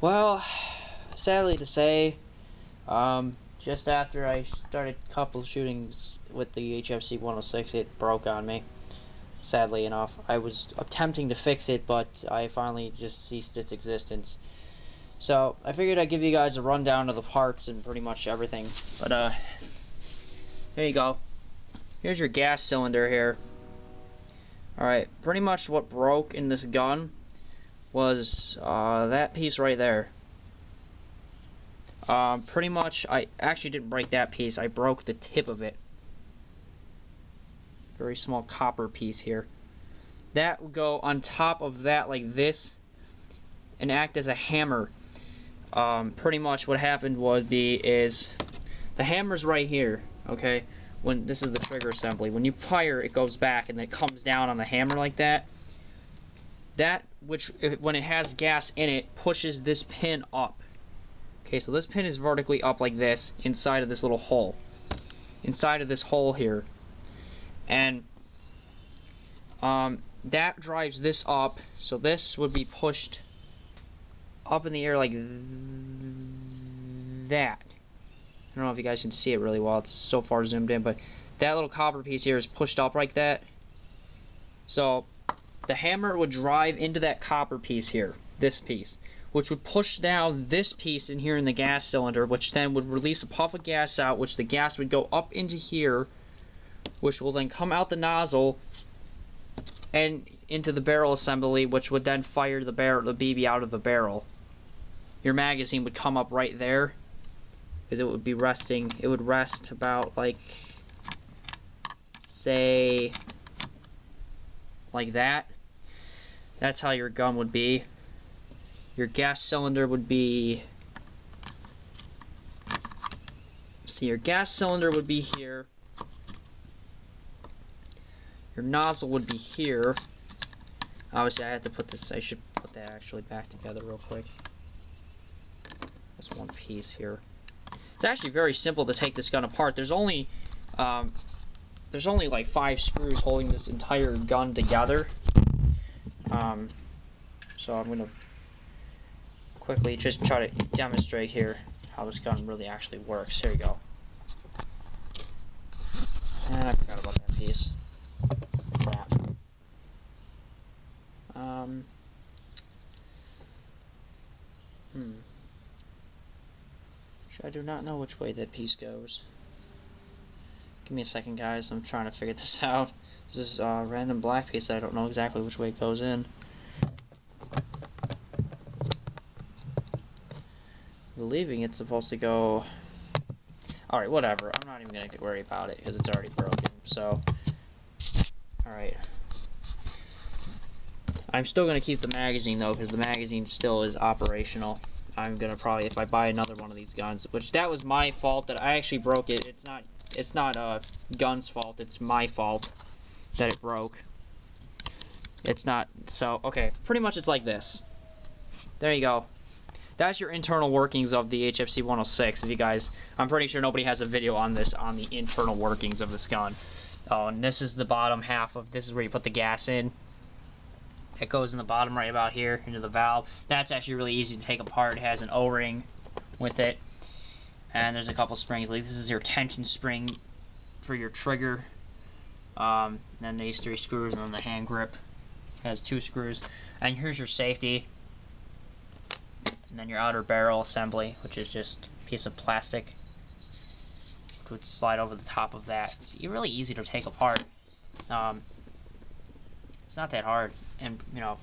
Well, sadly to say, just after I started a couple shootings with the HFC 106, it broke on me. Sadly enough, I was attempting to fix it, but I finally just ceased its existence. So I figured I'd give you guys a rundown of the parts and pretty much everything. But here you go. Here's your gas cylinder here. Alright, pretty much what broke in this gun was that piece right there. Pretty much, I actually didn't break that piece, I broke the tip of it. Very small copper piece here. That would go on top of that like this and act as a hammer. Pretty much what happened was the hammer's right here, okay? When this is the trigger assembly. When you fire, it goes back and then it comes down on the hammer like that. That, when it has gas in it, pushes this pin up. Okay, so this pin is vertically up like this, inside of this little hole. Inside of this hole here. And that drives this up, so this would be pushed up in the air like that. I don't know if you guys can see it really well, it's so far zoomed in, but that little copper piece here is pushed up like that. So the hammer would drive into that copper piece here, this piece, which would push down this piece in here in the gas cylinder, which then would release a puff of gas out, which the gas would go up into here, which will then come out the nozzle and into the barrel assembly, which would then fire the BB out of the barrel. Your magazine would come up right there, because it would be resting. It would rest about like, say, like that. That's how your gun would be. Your gas cylinder would be, see, your gas cylinder would be here. Your nozzle would be here. Obviously I had to put this, I should put that actually back together real quick. That's one piece here. It's actually very simple to take this gun apart. There's only like 5 screws holding this entire gun together. So I'm gonna quickly just try to demonstrate here how this gun really actually works. Here you go. And I forgot about that piece. Crap. I do not know which way that piece goes. Give me a second, guys. I'm trying to figure this out. This is a random black piece that I don't know exactly which way it goes in. Believing it's supposed to go... Alright, whatever. I'm not even going to worry about it because it's already broken. So, alright. I'm still going to keep the magazine though, because the magazine still is operational. I'm going to probably, if I buy another one of these guns, which that was my fault that I actually broke it. It's not gun's fault, it's my fault that it broke. It's not, so, okay, pretty much it's like this. There you go. That's your internal workings of the HFC 106. If you guys, I'm pretty sure nobody has a video on this, on the internal workings of this gun. Oh, and this is the bottom half of, this is where you put the gas in. It goes in the bottom right about here, into the valve. That's actually really easy to take apart. It has an O-ring with it. And there's a couple springs. Like this is your tension spring for your trigger. Then these 3 screws, and then the hand grip has 2 screws. And here's your safety. And then your outer barrel assembly, which is just a piece of plastic, which would slide over the top of that. It's really easy to take apart. It's not that hard, and you know,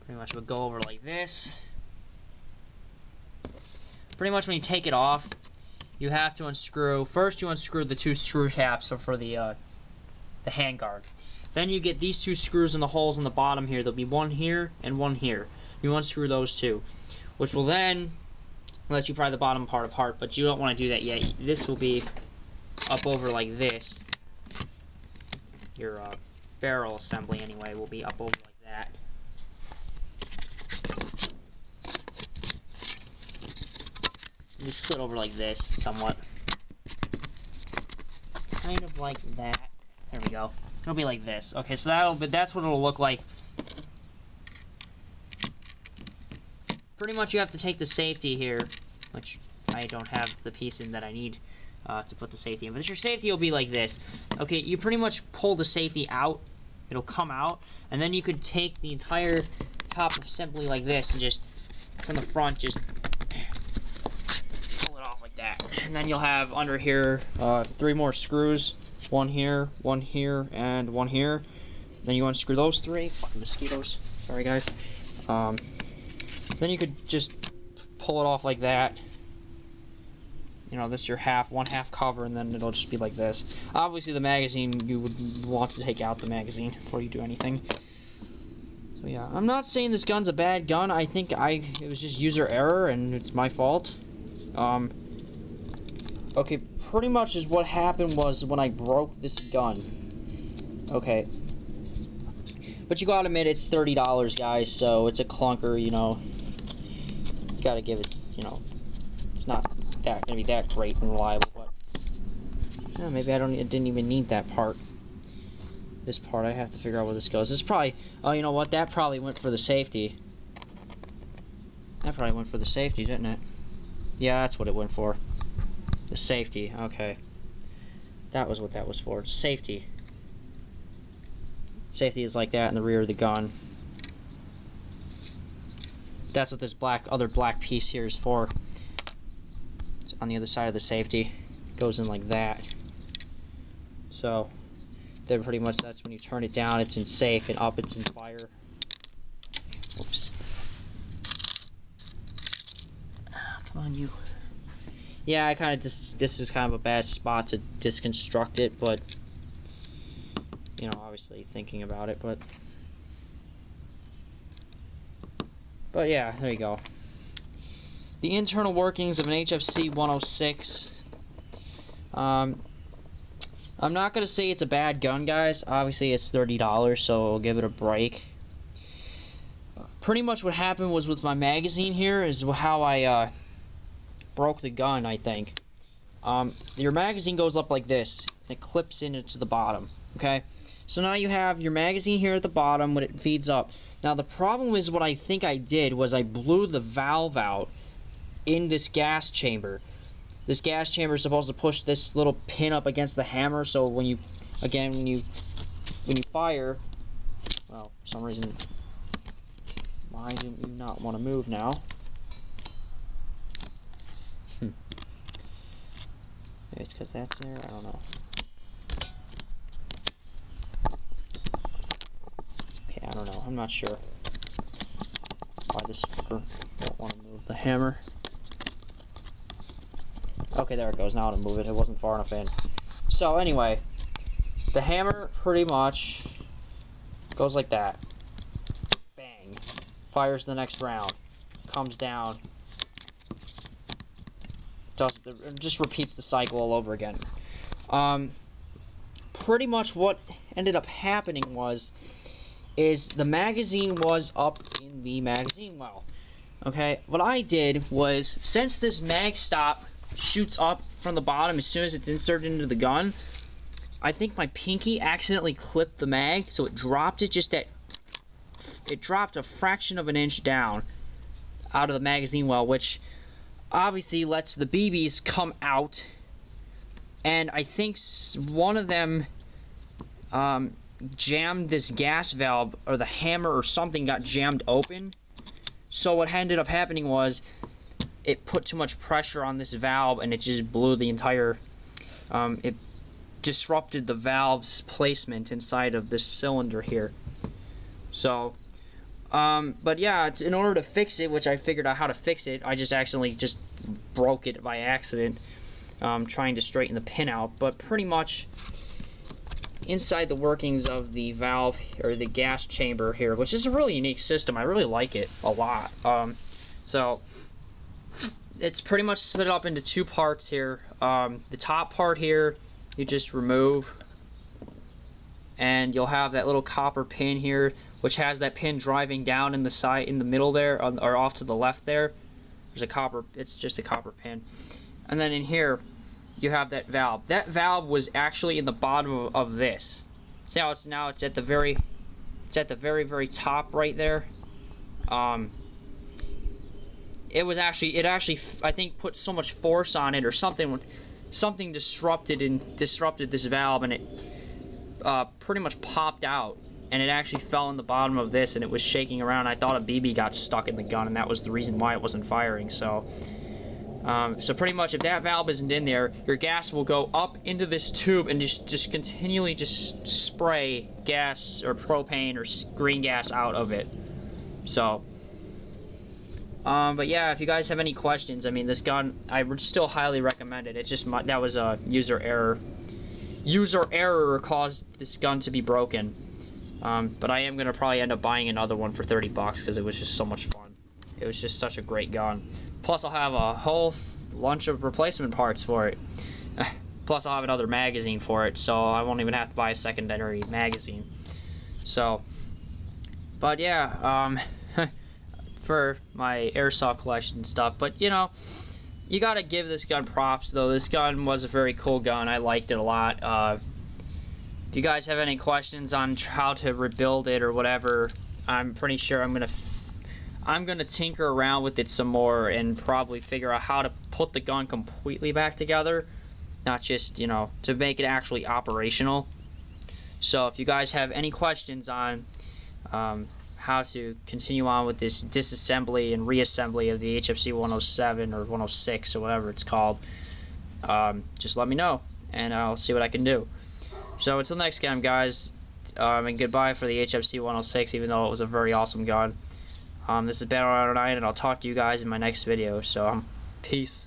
pretty much would go over like this. Pretty much when you take it off, you have to unscrew. First, you unscrew the 2 screw caps for the handguard. Then you get these 2 screws in the holes in the bottom here. There'll be one here and one here. You unscrew those 2, which will then let you pry the bottom part apart. But you don't want to do that yet. This will be up over like this. Your barrel assembly, anyway, will be up over like that. Just sit over like this, somewhat. Kind of like that. There we go. It'll be like this. Okay, so that's what it'll look like pretty much you have to take the safety here, which I don't have the piece in that I need to put the safety in. But your safety will be like this. Okay, you pretty much pull the safety out. It'll come out, and then you could take the entire top assembly like this and just, from the front, just pull it off like that. And then you'll have under here 3 more screws. One here, and one here. Then you unscrew those 3. Fucking mosquitoes. Sorry, guys. Then you could just pull it off like that. You know, this is your one half cover, and then it'll just be like this. Obviously, the magazine, you would want to take out the magazine before you do anything. So yeah, I'm not saying this gun's a bad gun. I think it was just user error, and it's my fault. Okay, pretty much is what happened was when I broke this gun. Okay. But you gotta admit, it's $30, guys, so it's a clunker, you know. You gotta give it, you know, it's not gonna be that great and reliable, but maybe I didn't even need that part. This part, I have to figure out where this goes. This probably, oh, you know what, that probably went for the safety. That probably went for the safety, didn't it? Yeah, that's what it went for. The safety, okay. That was what that was for, safety. Safety is like that in the rear of the gun. That's what this other black piece here is for. It's on the other side of the safety. It goes in like that. So then pretty much that's when you turn it down, it's in safe, and up it's in fire. Oops. Come on, you. Yeah, I kind of this is kind of a bad spot to disconstruct it, but you know, obviously thinking about it, but yeah, there you go. The internal workings of an HFC 106. I'm not gonna say it's a bad gun, guys. Obviously, it's $30, so I'll give it a break. Pretty much what happened was with my magazine here is how I broke the gun, I think. Your magazine goes up like this, and it clips into the bottom, okay? So now you have your magazine here at the bottom when it feeds up. Now the problem is what I think I did was I blew the valve out in this gas chamber. This gas chamber is supposed to push this little pin up against the hammer, so when you fire, well, for some reason, why didn't you not want to move now? Maybe it's because that's there, I don't know. Okay, I don't know, I'm not sure why this fucker don't want to move the hammer. Okay, there it goes. Now to move it. It wasn't far enough in. So anyway, the hammer pretty much goes like that. Bang. Fires the next round. Comes down. It just repeats the cycle all over again. Pretty much what ended up happening is the magazine was up in the magazine well. Okay, what I did was, since this mag stop shoots up from the bottom as soon as it's inserted into the gun, I think my pinky accidentally clipped the mag, so it dropped it it dropped a fraction of an inch down out of the magazine well, which obviously lets the BBs come out, and I think one of them jammed this gas valve, or the hammer or something got jammed open. So what ended up happening was it put too much pressure on this valve, and it just blew the entire, it disrupted the valve's placement inside of this cylinder here. So, but yeah, in order to fix it, which I figured out how to fix it, I just accidentally just broke it by accident, trying to straighten the pin out. But pretty much inside the workings of the valve, or the gas chamber here, which is a really unique system, I really like it a lot. So it's pretty much split up into 2 parts here. The top part here you just remove, and you'll have that little copper pin here, which has that pin driving down in the side, in the middle there, or off to the left there. There's a copper, it's just a copper pin. And then in here you have that valve. That valve was actually in the bottom of this. See how it's at the very, very top right there. it actually I think put so much force on it or something. Something disrupted this valve, and it pretty much popped out, and it actually fell in the bottom of this, and it was shaking around. I thought a BB got stuck in the gun, and that was the reason why it wasn't firing. So so pretty much, if that valve isn't in there, your gas will go up into this tube and just continually just spray gas or propane or green gas out of it. So but yeah, if you guys have any questions, I mean, this gun, I would still highly recommend it. It's just that was a user error. User error caused this gun to be broken. But I am gonna probably end up buying another one for 30 bucks because it was just so much fun. It was just such a great gun. Plus, I'll have a whole bunch of replacement parts for it. Plus, I'll have another magazine for it, so I won't even have to buy a secondary magazine. So, but yeah, for my airsoft collection and stuff. But you know, you gotta give this gun props, though. This gun was a very cool gun. I liked it a lot. If you guys have any questions on how to rebuild it or whatever, I'm pretty sure I'm gonna tinker around with it some more and probably figure out how to put the gun completely back together, not just, you know, to make it actually operational. So if you guys have any questions on how to continue on with this disassembly and reassembly of the HFC 107 or 106 or whatever it's called, just let me know and I'll see what I can do. So until next time, guys, and goodbye for the HFC 106, even though it was a very awesome gun. This is Battle 9, and I'll talk to you guys in my next video. So peace.